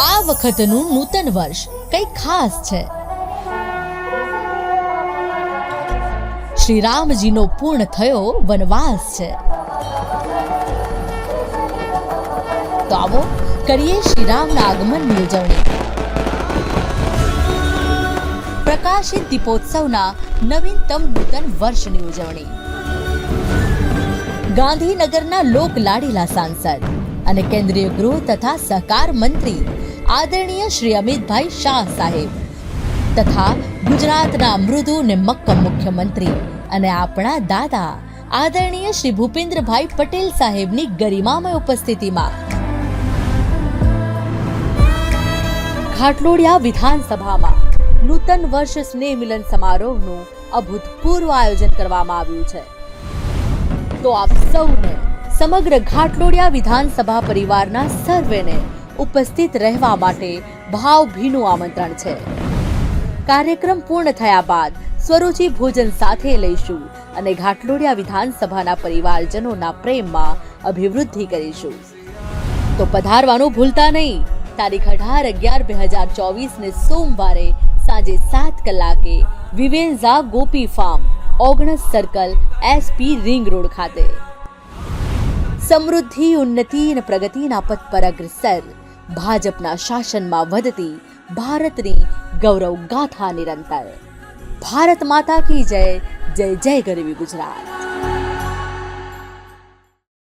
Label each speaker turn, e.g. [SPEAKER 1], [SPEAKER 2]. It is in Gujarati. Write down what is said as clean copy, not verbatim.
[SPEAKER 1] આ વખતનું નૂતન વર્ષ કંઈક ખાસ છે. શ્રી રામજીનો પૂર્ણ થયો વનવાસ છે. તો આવો કરીએ શ્રી રામના આગમનની ઉજવણી. પ્રકાશિત દીપોત્સવના નવીનતમ નૂતન વર્ષની ઉજવણી. ગાંધીનગરના લોક લાડીલા સાંસદ અને કેન્દ્રીય ગૃહ તથા સહકાર મંત્રી આદરણીય શ્રી અમિતભાઈ શાહ સાહેબ તથા ગુજરાતના મૃદુ ને મક્કમ મુખ્યમંત્રી અને આપણા દાદા આદરણીય શ્રી ભૂપેન્દ્રભાઈ પટેલ સાહેબની ગરિમામય ઉપસ્થિતિમાં ઘાટલોડિયા વિધાનસભામાં નૂતન વર્ષ સ્નેહ મિલન સમારોહનું અભૂતપૂર્વ આયોજન કરવામાં આવ્યું છે. તો આપ સૌને સમગ્ર ઘાટલોડિયા વિધાનસભા પરિવારના સર્વેને ઉપસ્થિત રહેવા માટે ભાવભીનું આમંત્રણ છે. કાર્યક્રમ પૂર્ણ થયા બાદ સ્વરૂચિ ભોજન સાથે લઈશું અને ઘાટલોડિયા વિધાનસભાના પરિવારજનોના પ્રેમમાં અભિવૃદ્ધિ કરીશું. તો પધારવાનું ભૂલતા નહીં. તારીખ 18/11/2024 ને સોમવારે સાંજે 7 કલાકે Vivenza Gopi farm, Ognaj circle, SP ring road ખાતે. સમૃદ્ધિ, ઉન્નતિ અને પ્રગતિના પથ પર અગ્રસર ભાજપના શાસનમાં વધતી ભારતની ગૌરવ ગાથા નિરંતર. ભારત માતા કી જય. જય જય ગરવી ગુજરાત.